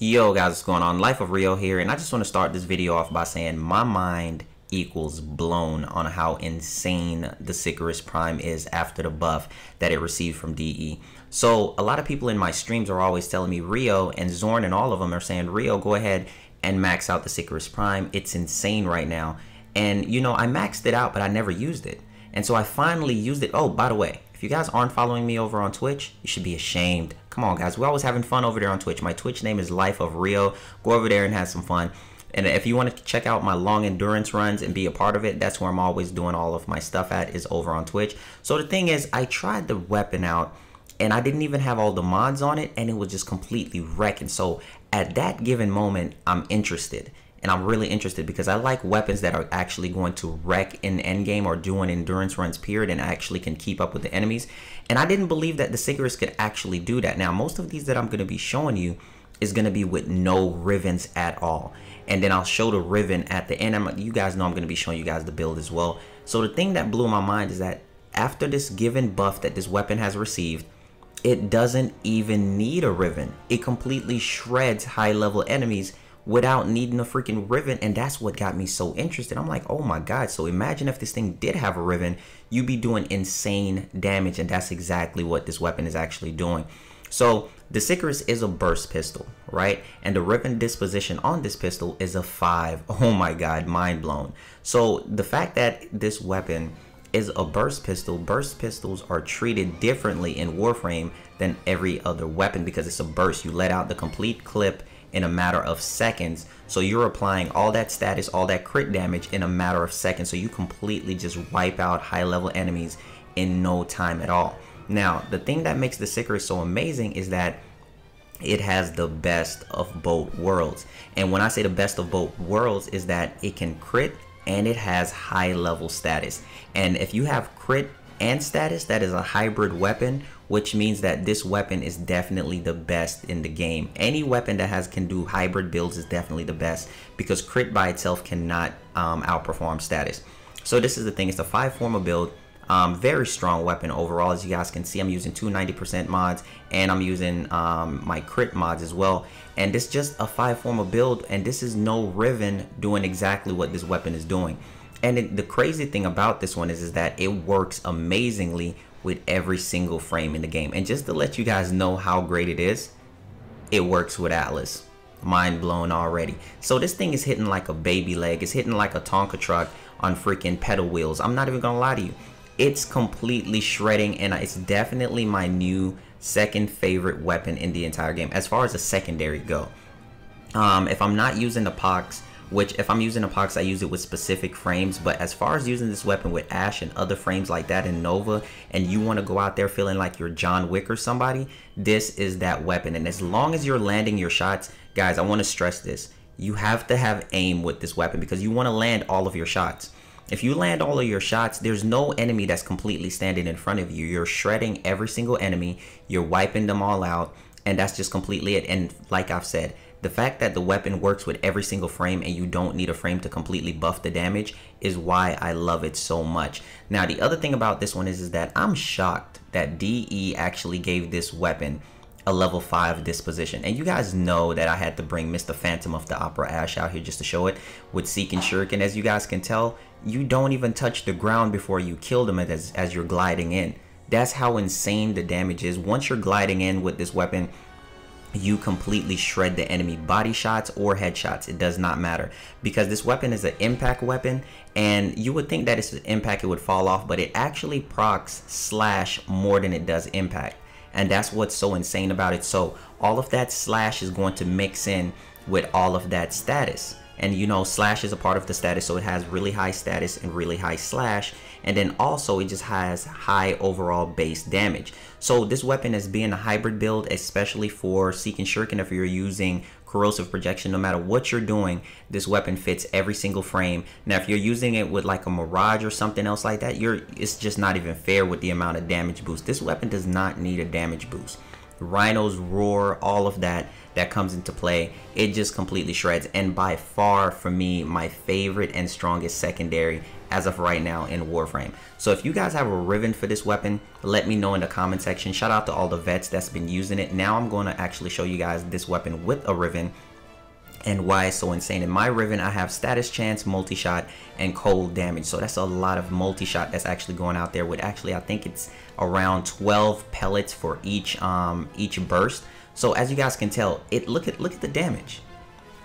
Yo guys, what's going on? LifeOfRio here, and I just want to start this video off by saying my mind equals blown on how insane the Sicarus Prime is after the buff that it received from DE. So a lot of people in my streams are always telling me Rio and Zorn and all of them are saying, Rio, go ahead and max out the Sicarus Prime. It's insane right now. And you know, I maxed it out, but I never used it. And so I finally used it. Oh, by the way, if you guys aren't following me over on Twitch, you should be ashamed. Come on, guys. We're always having fun over there on Twitch. My Twitch name is LifeOfRio. Go over there and have some fun. And if you want to check out my long endurance runs and be a part of it, that's where I'm always doing all of my stuff at, is over on Twitch. So the thing is, I tried the weapon out, and I didn't even have all the mods on it, and it was just completely wrecking. So at that given moment, I'm interested. And I'm really interested because I like weapons that are actually going to wreck in endgame or doing endurance runs period and actually can keep up with the enemies. And I didn't believe that the Sicarus could actually do that. Now, most of these that I'm going to be showing you is going to be with no Rivens at all. And then I'll show the Riven at the end. You guys know I'm going to be showing you guys the build as well. So the thing that blew my mind is that after this given buff that this weapon has received, it doesn't even need a Riven. It completely shreds high level enemies without needing a freaking Riven, and that's what got me so interested. I'm like, oh my god, so imagine if this thing did have a Riven, you'd be doing insane damage, and that's exactly what this weapon is actually doing. So the Sicarus is a burst pistol, right? And the Riven disposition on this pistol is a 5. Oh my god, mind blown. So the fact that this weapon is a burst pistols are treated differently in Warframe than every other weapon because it's a burst. You let out the complete clip in a matter of seconds, so you're applying all that status, all that crit damage in a matter of seconds, so you completely just wipe out high level enemies in no time at all. Now, the thing that makes the Sicarus so amazing is that it has the best of both worlds. And when I say the best of both worlds is that it can crit and it has high level status. And if you have crit and status, that is a hybrid weapon, which means that this weapon is definitely the best in the game. Any weapon that can do hybrid builds is definitely the best because crit by itself cannot outperform status. So this is the thing, it's a 5-former build. Very strong weapon overall. As you guys can see, I'm using 290% mods and I'm using my crit mods as well. And this is just a 5-former build, and this is no Riven doing exactly what this weapon is doing. And the crazy thing about this one is that it works amazingly with every single frame in the game. And just to let you guys know how great it is, it works with Atlas. Mind blown already. So this thing is hitting like a baby leg. It's hitting like a Tonka truck on freaking pedal wheels. I'm not even gonna lie to you. It's completely shredding, and it's definitely my new second favorite weapon in the entire game as far as the secondary go. If I'm not using the Pox, which if I'm using a Pox, I use it with specific frames, but as far as using this weapon with Ash and other frames like that in Nova, and you want to go out there feeling like you're John Wick or somebody, this is that weapon. And as long as you're landing your shots, guys, I want to stress this, you have to have aim with this weapon because you want to land all of your shots. If you land all of your shots, there's no enemy that's completely standing in front of you. You're shredding every single enemy, you're wiping them all out, and that's just completely it. And like I've said, the fact that the weapon works with every single frame and you don't need a frame to completely buff the damage is why I love it so much. Now, the other thing about this one is that I'm shocked that DE actually gave this weapon a level 5 disposition. And you guys know that I had to bring Mr. Phantom of the Opera Ash out here just to show it with Seek and Shuriken. As you guys can tell, you don't even touch the ground before you kill them as you're gliding in. That's how insane the damage is. Once you're gliding in with this weapon, you completely shred the enemy. Body shots or headshots, it does not matter, because this weapon is an impact weapon, and you would think that it's an impact, it would fall off, but it actually procs slash more than it does impact. And that's what's so insane about it. So all of that slash is going to mix in with all of that status. And you know, slash is a part of the status, so it has really high status and really high slash, and then also it just has high overall base damage. So this weapon is being a hybrid build, especially for Seek and Shuriken. If you're using corrosive projection, no matter what you're doing, this weapon fits every single frame. Now if you're using it with like a Mirage or something else like that, it's just not even fair with the amount of damage boost. This weapon does not need a damage boost. Rhino's roar, all of that comes into play, it just completely shreds. And by far for me, my favorite and strongest secondary as of right now in Warframe. So if you guys have a Riven for this weapon, let me know in the comment section. Shout out to all the vets that's been using it. Now I'm going to actually show you guys this weapon with a Riven and why it's so insane. In my Riven, I have status chance, multi-shot, and cold damage. So that's a lot of multi-shot that's actually going out there with, actually, I think it's around 12 pellets for each burst. So as you guys can tell, look at the damage.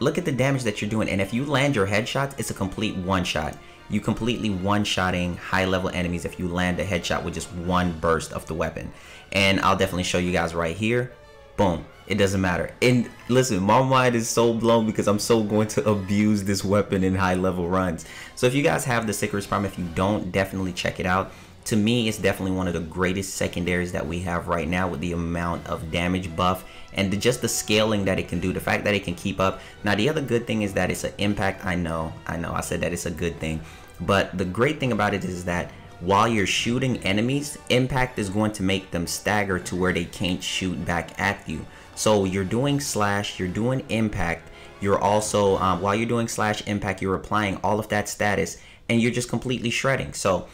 Look at the damage that you're doing. And if you land your headshots, it's a complete one-shot. You completely one-shotting high-level enemies if you land a headshot with just one burst of the weapon. And I'll definitely show you guys right here. Boom. It doesn't matter. And listen, my mind is so blown because I'm so going to abuse this weapon in high level runs. So if you guys have the Sicarus Prime, if you don't, definitely check it out. To me, it's definitely one of the greatest secondaries that we have right now, with the amount of damage buff and just the scaling that it can do, the fact that it can keep up. Now, the other good thing is that it's an impact. I know I said that it's a good thing, but the great thing about it is that while you're shooting enemies, impact is going to make them stagger to where they can't shoot back at you. So you're doing slash, you're doing impact, you're also, while you're doing slash impact, you're applying all of that status, and you're just completely shredding. So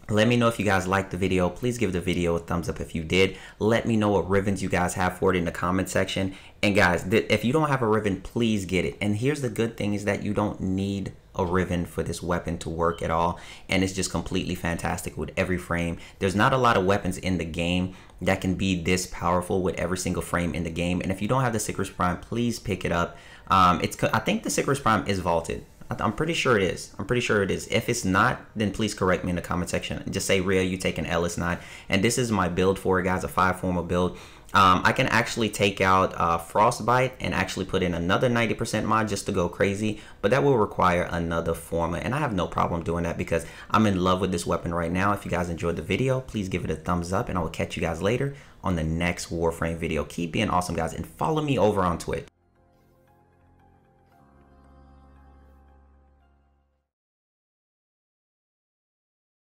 let me know if you guys liked the video. Please give the video a thumbs up if you did. Let me know what Rivens you guys have for it in the comment section. And guys, if you don't have a Riven, please get it. And here's the good thing is that you don't need a Riven for this weapon to work at all, and it's just completely fantastic with every frame. There's not a lot of weapons in the game that can be this powerful with every single frame in the game. And if you don't have the Sicarus Prime, please pick it up. I think the Sicarus Prime is vaulted. I'm pretty sure it is. I'm pretty sure it is. If it's not, then please correct me in the comment section. Just say, Rio, you take an L, it's not. And this is my build for it, guys, a 5 formal build. I can actually take out Frostbite and actually put in another 90% mod just to go crazy, but that will require another forma, and I have no problem doing that because I'm in love with this weapon right now. If you guys enjoyed the video, please give it a thumbs up, and I will catch you guys later on the next Warframe video. Keep being awesome, guys, and follow me over on Twitch.